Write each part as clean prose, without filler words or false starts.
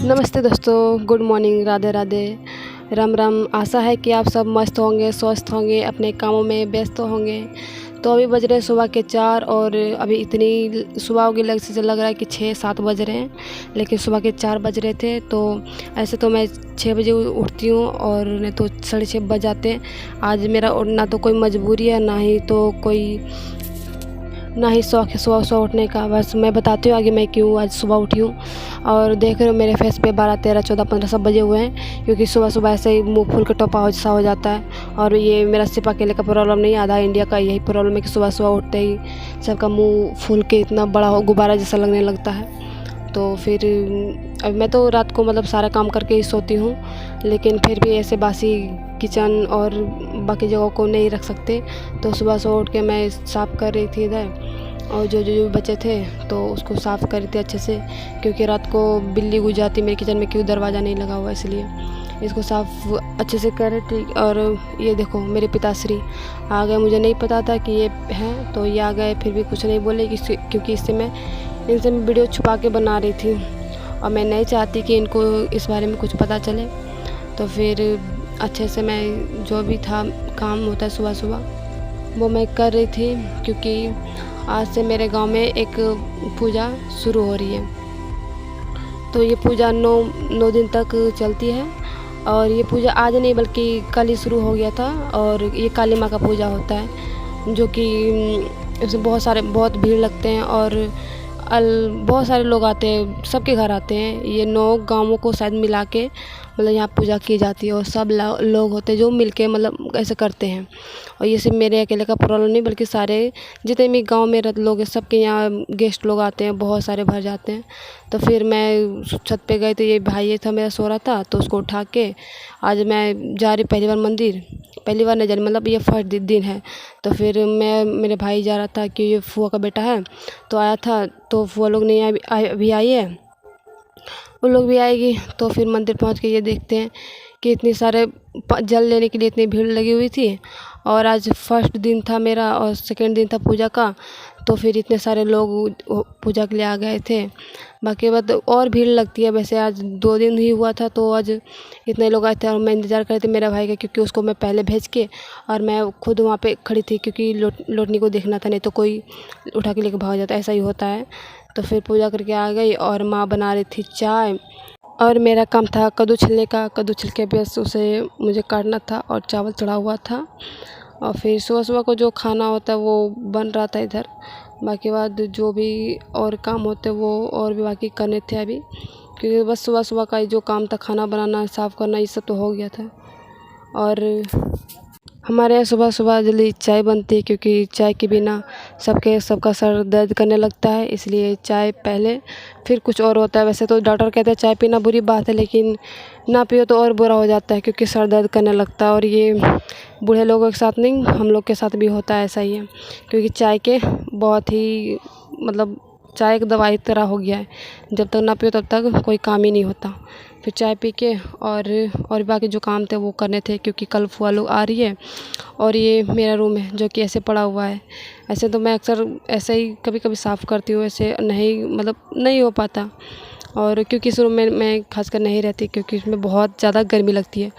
नमस्ते दोस्तों, good morning, Radhe Radhe, Ram Ram. आशा है कि आप सब मस्त होंगे, स्वस्थ होंगे, अपने कामों में व्यस्त होंगे। तो अभी बज रहे सुबह के 4 और अभी इतनी सुबह होगी लग रहा है कि 6-7 बज रहे हैं, लेकिन सुबह के 4 बज रहे थे। तो ऐसे तो मैं 6 बजे उठती हूँ और नहीं तो 6:30 बज जाते हैं। आज मेरा ना तो कोई मजबूरी है, ना ही शौक है सुबह उठने का। बस मैं बताती हूँ आगे मैं क्यों आज सुबह उठी हूँ। और देख रहे हो मेरे फेस पे 12, 13, 14, 15 सब बजे हुए हैं, क्योंकि सुबह सुबह ऐसे ही मुँह फूल के टोपा सा हो जाता है। और ये मेरा सिर्फ अकेले का प्रॉब्लम नहीं, आधा इंडिया का यही प्रॉब्लम है कि सुबह सुबह उठते ही सबका मुँह फूल के इतना बड़ा गुब्बारा जैसा लगने लगता है। तो फिर अब मैं तो रात को मतलब सारा काम करके ही सोती हूँ, लेकिन फिर भी ऐसे बासी किचन और बाकी जगहों को नहीं रख सकते। तो सुबह उठ के मैं साफ़ कर रही थी इधर, और जो बचे थे तो उसको साफ़ कर रही थी अच्छे से, क्योंकि रात को बिल्ली घुस जाती मेरे किचन में, क्यों दरवाज़ा नहीं लगा हुआ, इसलिए इसको साफ़ अच्छे से कर रही थी। और ये देखो मेरे पिताश्री आ गए, मुझे नहीं पता था कि ये हैं, तो ये आ गए, फिर भी कुछ नहीं बोले क्योंकि इनसे मैं वीडियो छुपा के बना रही थी और मैं नहीं चाहती कि इनको इस बारे में कुछ पता चले। तो फिर अच्छे से मैं जो भी था काम होता है सुबह सुबह वो मैं कर रही थी, क्योंकि आज से मेरे गांव में एक पूजा शुरू हो रही है। तो ये पूजा 9 दिन तक चलती है, और ये पूजा आज नहीं बल्कि कल ही शुरू हो गया था। और ये काली माँ का पूजा होता है, जो कि इसमें बहुत भीड़ लगते हैं, और बहुत सारे लोग आते हैं, सबके घर आते हैं। ये 9 गांवों को शायद मिला के मतलब यहाँ पूजा की जाती है, और सब लोग होते हैं जो मिल के मतलब ऐसे करते हैं। और ये सिर्फ मेरे अकेले का प्रॉब्लम नहीं, बल्कि सारे जितने भी गांव में लोग हैं सबके यहाँ गेस्ट लोग आते हैं, बहुत सारे भर जाते हैं। तो फिर मैं छत पे गई, तो ये भाई ये था मेरा सो रहा था, तो उसको उठा के आज मैं जा रही पहली बार मंदिर, पहली बार नहीं जा रही, मतलब ये फर्स्ट दिन है। तो फिर मेरे भाई जा रहा था कि ये फुआ का बेटा है, तो आया था, तो फुआ लोग नहीं अभी आई है, उन लोग भी आएगी। तो फिर मंदिर पहुंच के ये देखते हैं कि इतनी सारे जल लेने के लिए इतनी भीड़ लगी हुई थी। और आज फर्स्ट दिन था मेरा और सेकंड दिन था पूजा का, तो फिर इतने सारे लोग पूजा के लिए आ गए थे। बाकी बात और भीड़ लगती है, वैसे आज 2 दिन ही हुआ था, तो आज इतने लोग आए थे। और मैं इंतज़ार कर रही थी मेरा भाई का, क्योंकि उसको मैं पहले भेज के और मैं खुद वहाँ पे खड़ी थी, क्योंकि लौटने को देखना था, नहीं तो कोई उठा के लेके भाग जाता, ऐसा ही होता है। तो फिर पूजा करके आ गई, और माँ बना रही थी चाय, और मेरा काम था कद्दू छिलने का। कद्दू छिल के बस उसे मुझे काटना था, और चावल चढ़ा हुआ था। और फिर सुबह सुबह को जो खाना होता है वो बन रहा था इधर। बाकी बाद जो भी और काम होते वो और भी बाकी करने थे अभी, क्योंकि बस सुबह सुबह का जो काम था खाना बनाना, साफ़ करना, ये सब तो हो गया था। और हमारे यहाँ सुबह सुबह जल्दी चाय बनती है, क्योंकि चाय के बिना सबका सर दर्द करने लगता है, इसलिए चाय पहले, फिर कुछ और होता है। वैसे तो डॉक्टर कहते हैं चाय पीना बुरी बात है, लेकिन ना पियो तो और बुरा हो जाता है, क्योंकि सर दर्द करने लगता है। और ये बूढ़े लोगों के साथ नहीं, हम लोग के साथ भी होता है ऐसा ही है, क्योंकि चाय के बहुत ही मतलब चाय एक दवाई तरह हो गया है, जब तक ना पियो तब तक कोई काम ही नहीं होता। फिर चाय पी के और बाकी जो काम थे वो करने थे, क्योंकि कल फुआ लोग आ रही है। और ये मेरा रूम है जो कि ऐसे पड़ा हुआ है। ऐसे तो मैं अक्सर ऐसे ही कभी कभी साफ़ करती हूँ, ऐसे नहीं हो पाता। और क्योंकि इस रूम में मैं खासकर नहीं रहती, क्योंकि इसमें बहुत ज़्यादा गर्मी लगती है।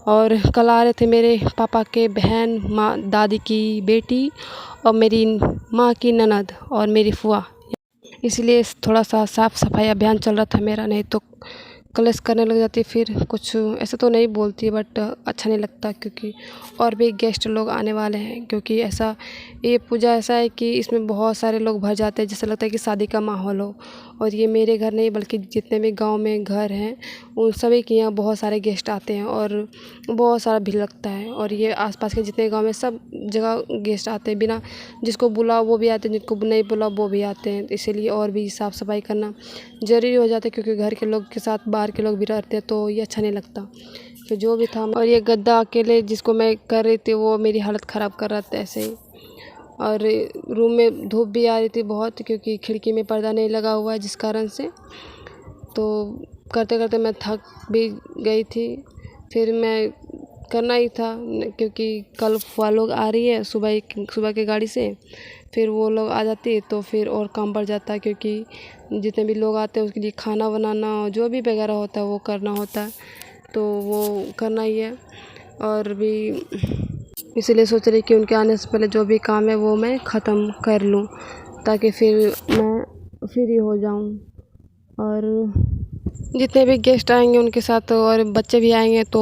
और कल आ रहे थे मेरे पापा के बहन, माँ, दादी की बेटी, और मेरी माँ की ननद और मेरी फुआ, इसलिए थोड़ा सा साफ़ सफाई अभियान चल रहा था मेरा। नहीं तो कलेश करने लग जाती, फिर कुछ ऐसे तो नहीं बोलती, बट अच्छा नहीं लगता, क्योंकि और भी गेस्ट लोग आने वाले हैं। क्योंकि ये पूजा ऐसा है कि इसमें बहुत सारे लोग भर जाते हैं, जैसा लगता है कि शादी का माहौल हो। और ये मेरे घर नहीं बल्कि जितने भी गांव में घर हैं उन सभी के यहाँ बहुत सारे गेस्ट आते हैं, और बहुत सारा भीड़ लगता है। और ये आसपास के जितने गांव में सब जगह गेस्ट आते हैं, बिना जिसको बुलाओ वो भी आते हैं, जिनको नहीं बुलाओ वो भी आते हैं। इसीलिए और भी साफ़ सफाई करना ज़रूरी हो जाता है, क्योंकि घर के लोग के साथ बाहर के लोग भी रहते हैं, तो ये अच्छा नहीं लगता। फिर जो भी था, और ये गद्दा अकेले जिसको मैं कर रही थी वो मेरी हालत ख़राब कर रहा था ऐसे ही। और रूम में धूप भी आ रही थी बहुत, क्योंकि खिड़की में पर्दा नहीं लगा हुआ है, जिस कारण से तो करते करते मैं थक भी गई थी। फिर मैं करना ही था, क्योंकि कल फुआ लोग आ रही है सुबह की गाड़ी से, फिर वो लोग आ जाते तो फिर और काम बढ़ जाता है, क्योंकि जितने भी लोग आते हैं उसके लिए खाना बनाना जो भी वगैरह होता है वो करना होता है, तो वो करना ही है। और भी इसलिए सोच रही कि उनके आने से पहले जो भी काम है वो मैं ख़त्म कर लूँ, ताकि फिर मैं फ्री हो जाऊँ। और जितने भी गेस्ट आएंगे उनके साथ और बच्चे भी आएंगे तो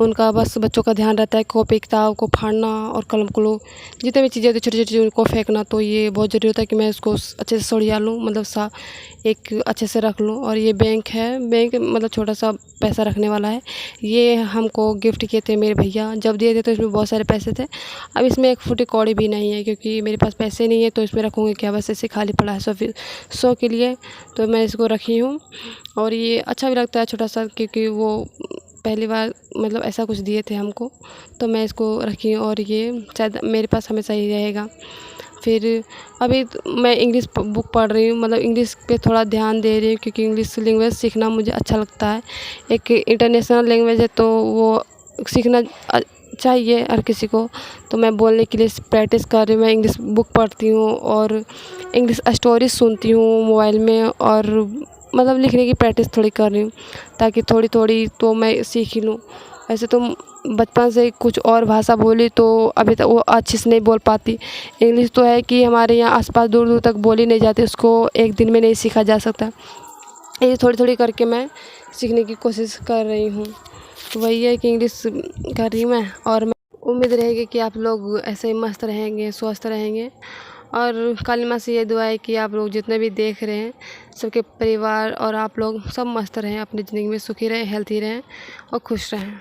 उनका बस बच्चों का ध्यान रहता है, कॉपी किताब को फाड़ना और कलम को जितने भी चीज़ें होती छोटी छोटी चीज़ों को फेंकना। तो ये बहुत ज़रूरी होता है कि मैं इसको अच्छे से सड़िया लूँ, मतलब एक अच्छे से रख लूँ। और ये बैंक है, बैंक मतलब छोटा सा पैसा रखने वाला है। ये हमको गिफ्ट किए थे मेरे भैया, जब दिए थे तो इसमें बहुत सारे पैसे थे। अब इसमें एक फूटी कौड़ी भी नहीं है, क्योंकि मेरे पास पैसे नहीं है तो इसमें रखूँगी क्या, बस ऐसे खाली पड़ा है शो के लिए, तो मैं इसको रखी हूँ। और ये अच्छा भी लगता है छोटा सा, क्योंकि वो पहली बार मतलब ऐसा कुछ दिए थे हमको, तो मैं इसको रखी हूँ और ये शायद मेरे पास हमेशा ही रहेगा। फिर अभी मैं इंग्लिश बुक पढ़ रही हूँ, मतलब इंग्लिश पे थोड़ा ध्यान दे रही हूँ, क्योंकि इंग्लिश लैंग्वेज सीखना मुझे अच्छा लगता है। एक इंटरनेशनल लैंग्वेज है तो वो सीखना चाहिए हर किसी को। तो मैं बोलने के लिए प्रैक्टिस कर रही हूँ, मैं इंग्लिश बुक पढ़ती हूँ और इंग्लिश स्टोरीज सुनती हूँ मोबाइल में, और मतलब लिखने की प्रैक्टिस थोड़ी कर रही हूँ, ताकि थोड़ी थोड़ी तो मैं सीख ही लूँ। ऐसे तो बचपन से कुछ और भाषा बोली तो अभी तक वो अच्छे से नहीं बोल पाती। इंग्लिश तो है कि हमारे यहाँ आसपास दूर दूर तक बोली नहीं जाती, उसको एक दिन में नहीं सीखा जा सकता। ये थोड़ी थोड़ी करके मैं सीखने की कोशिश कर रही हूँ। वही है कि इंग्लिश कर रही हूँ मैं, और मैं उम्मीद रहेगी कि आप लोग ऐसे ही मस्त रहेंगे, स्वस्थ रहेंगे। और काली माँ से ये दुआ है कि आप लोग जितने भी देख रहे हैं सबके परिवार और आप लोग सब मस्त रहें, अपनी ज़िंदगी में सुखी रहें, हेल्थी रहें और खुश रहें।